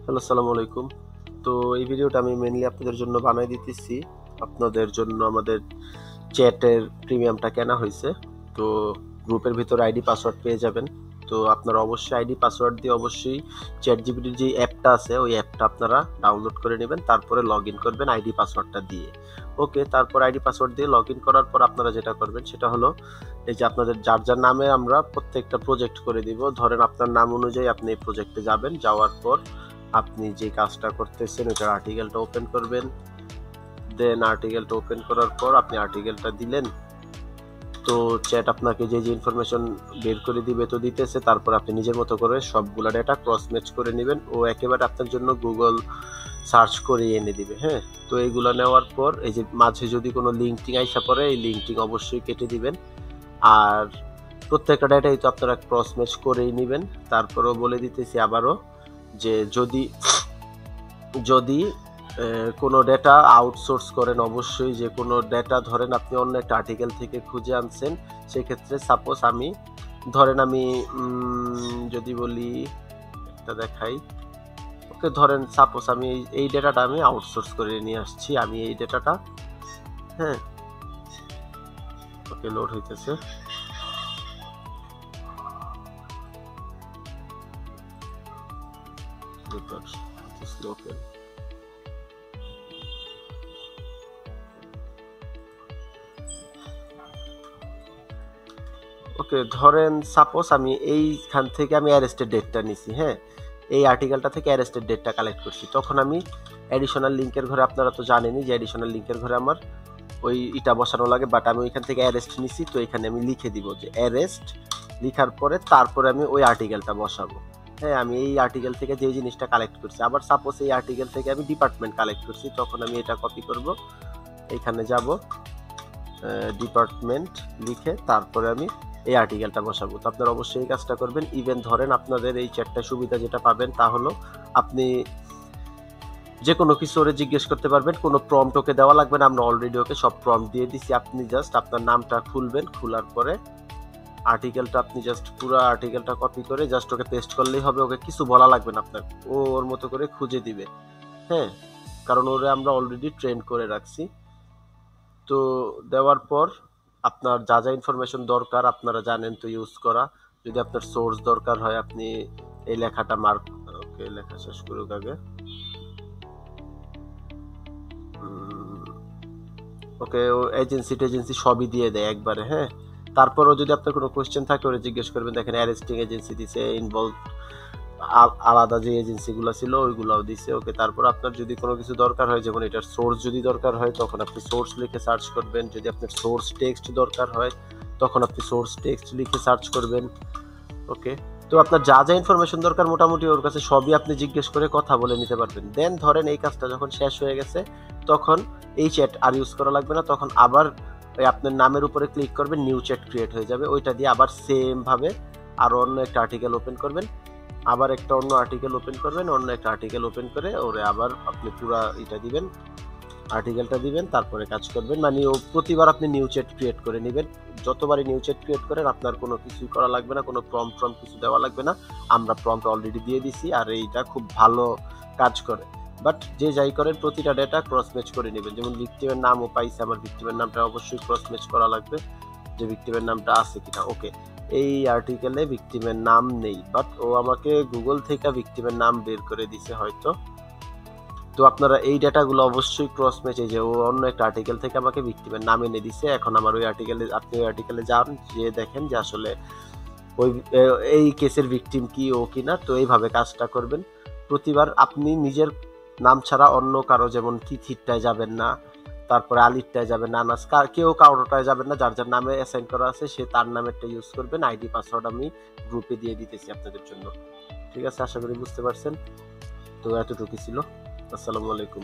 Hello, আসসালামু আলাইকুম। তো এই ভিডিওটা আমি মেইনলি আপনাদের জন্য বানাই দিতেছি। আপনাদের জন্য আমাদের চ্যাটের প্রিমিয়ামটা কেনা হইছে। তো গ্রুপের ভিতরে আইডি পাসওয়ার্ড পেয়ে যাবেন। তো আপনারা অবশ্যই আইডি পাসওয়ার্ড দিয়ে অবশ্যই ChatGPT-র যে অ্যাপটা আছে ওই অ্যাপটা আপনারা ডাউনলোড করে নেবেন। তারপরে লগইন করবেন আইডি পাসওয়ার্ডটা দিয়ে। ওকে, তারপর আইডি পাসওয়ার্ড দিয়ে লগইন করার পর আপনারা যেটা করবেন সেটা হলো এই যে আপনাদের যার নামে আমরা প্রত্যেকটা প্রজেক্ট করে দিব। ধরেন আপনার নাম অনুযায়ী আপনি এই প্রজেক্টে যাবেন। যাওয়ার পর আপনি যে কাজটা করতেছেন ওইটার আর্টিকেলটা ওপেন করবেন। দেন আর্টিকেলটা ওপেন করার পর আপনি আর্টিকেলটা দিলেন। তো চ্যাট আপনাকে যে ইনফরমেশন বের করে দিবে তো দিতেছে। তারপর আপনি নিজের মতো করে সবগুলা ডেটা ক্রস ম্যাচ করে নেবেন। ও একেবারে আপনার জন্য গুগল সার্চ করে এনে দিবে। হ্যাঁ, তো এইগুলো নেওয়ার পর এই যে মাঝে যদি কোনো লিঙ্কটিং আইসা পড়ে এই লিঙ্কটিং অবশ্যই কেটে দিবেন। আর প্রত্যেকটা ডেটাই তো আপনারা ক্রস ম্যাচ করেই নেবেন। তারপরও বলে দিতেছি আবারও যে যদি যদি কোনো ডেটা আউটসোর্স করেন অবশ্যই যে কোনো ডেটা ধরেন আপনি অন্য একটা আর্টিকেল থেকে খুঁজে আনছেন, সেক্ষেত্রে সাপোজ আমি ধরেন আমি যদি বলি একটা দেখাই। ওকে, ধরেন সাপোজ আমি এই ডেটাটা আমি আউটসোর্স করে নিয়ে আসছি। আমি এই ডেটাটা, হ্যাঁ, ওকে, লোড হইতেছে। ওকে, ধরেন সাপোজ আমি এইখান থেকে আমি অ্যারেস্টেড ডেটটা নিছি। হ্যাঁ, এই আর্টিকেলটা থেকে অ্যারেস্টেড ডেটটা কালেক্ট করছি। তখন আমি অ্যাডিশনাল লিঙ্কের ঘরে, আপনারা তো জানেনই যে অ্যাডিশনাল লিঙ্কের ঘরে আমার ওই ইটা বসানো লাগে, বাট আমি ওইখান থেকে অ্যারেস্ট নিছি। তো এখানে আমি লিখে দিব যে অ্যারেস্ট, লিখার পরে তারপরে আমি ওই আর্টিকেলটা বসাবো। হ্যাঁ, আমি এই আর্টিকেল থেকে যে জিনিসটা কালেক্ট করছি। আবার সাপোজ এই আর্টিকেল থেকে আমি ডিপার্টমেন্ট কালেক্ট করছি, তখন আমি এটা কপি করব, এইখানে যাব, ডিপার্টমেন্ট লিখে তারপরে আমি এই আর্টিকেলটা বসাবো। তো আপনারা অবশ্যই এই কাজটা করবেন। ইভেন ধরেন আপনাদের এই চ্যাটটা সুবিধা যেটা পাবেন তা হলো আপনি যে কোনো কিছু ওরে জিজ্ঞেস করতে পারবেন, কোনো প্রম্পট ওকে দেওয়া লাগবে না। আমরা অলরেডি ওকে সব প্রম্পট দিয়ে দিছি। আপনি জাস্ট আপনার নামটা খুলবেন, খোলার পরে আর্টিকেলটা আপনি জাস্ট পুরো আর্টিকেলটা কপি করে জাস্ট ওকে পেস্ট করলেই হবে। ওকে কিছু বলা লাগবে না আপনার, ও ওর মতো করে খুঁজে দিবে। হ্যাঁ, কারণ ওরে আমরা অলরেডি ট্রেন করে রাখছি। তো দেওয়ার পর আপনার যা ইনফরমেশন দরকার আপনারা জানেন তো ইউজ করা। যদি আপনার সোর্স দরকার হয় আপনি এই লেখাটা মার্ক, ওকে, লেখা শেষ করুক আগে। ওকে, ও এজেন্সি সবই দিয়ে দেয় একবারে। হ্যাঁ, তারপরও যদি আপনার কোনো কোয়েশ্চেন থাকে ওরা জিজ্ঞেস করবেন। দেখেন অ্যারেস্টিং এজেন্সি দিছে, ইনভলভ আলাদা যে এজেন্সিগুলো ছিল ওইগুলাও দিছে। ওকে, তারপর আপনার যদি কোনো কিছু দরকার হয়, যেমন এটার সোর্স যদি দরকার হয় তখন আপনি সোর্স লিখে সার্চ করবেন। যদি আপনার সোর্স টেক্সট দরকার হয় তখন আপনি সোর্স টেক্সট লিখে সার্চ করবেন। ওকে, তো আপনার যা ইনফরমেশন দরকার মোটামুটি ওর কাছে সবই আপনি জিজ্ঞেস করে কথা বলে নিতে পারবেন। দেন ধরেন এই কাজটা যখন শেষ হয়ে গেছে তখন এই চ্যাট আর ইউজ করা লাগবে না। তখন আবার ওই আপনার নামের উপরে ক্লিক করবেন, নিউ চ্যাট ক্রিয়েট হয়ে যাবে। ওইটা দিয়ে আবার সেম ভাবে আরো অন্য একটা আর্টিকেল ওপেন করবেন, আবার একটা অন্য আর্টিকেল ওপেন করবেন, অন্য একটা আর্টিকেল ওপেন করে ওরে আবার আপনি পুরা এটা দিবেন, আর্টিকেলটা দিবেন, তারপরে কাজ করবেন। মানে ও প্রতিবার আপনি নিউ চ্যাট ক্রিয়েট করে নেবেন। যতবারই নিউ চ্যাট ক্রিয়েট করেন আপনার কোনো কিছুই করা লাগবে না, কোনো প্রম্পট কিছু দেওয়া লাগবে না। আমরা প্রম্পট অলরেডি দিয়ে দিছি আর এইটা খুব ভালো কাজ করে। বাট যে যাই করেন প্রতিটা ডেটা ক্রস ম্যাচ করে নেবেন। যেমন ভিক্টিমের নামও পাইছে, আমার ভিক্টিমের নামটা অবশ্যই ক্রস ম্যাচ করা লাগবে যে ভিক্টিমের নামটা আছে কিনা। ওকে, এই আর্টিকেলে ভিক্টিমের নাম নেই, বাট ও আমাকে গুগল থেকে ভিক্টিমের নাম বের করে দিছে হয়তো। তো আপনারা এই ডেটাগুলো অবশ্যই ক্রস ম্যাচ, এই যে ও অন্য একটা আর্টিকেল থেকে আমাকে ভিক্টিমের নাম এনে দিছে। এখন আমার ওই আর্টিকেলে, আপনি ওই আর্টিকেলে যান, যে দেখেন যে আসলে ওই এই কেসের ভিকটিম কি ও কিনা। তো এইভাবে কাজটা করবেন। প্রতিবার আপনি নিজের নাম ছাড়া অন্য কারো, যেমন তিথিরটায় যাবেন না, তারপরে আলিরটায় যাবেন না, আনাস কেউ কারোটায় যাবেন না। যার নামে অ্যাসাইন করা আছে সে তার নামেরটা ইউজ করবেন। আইডি পাসওয়ার্ড আমি গ্রুপে দিয়ে দিতেছি আপনাদের জন্য। ঠিক আছে, আশা করি বুঝতে পারছেন। তো এতটুকু ছিল। আসসালামু আলাইকুম।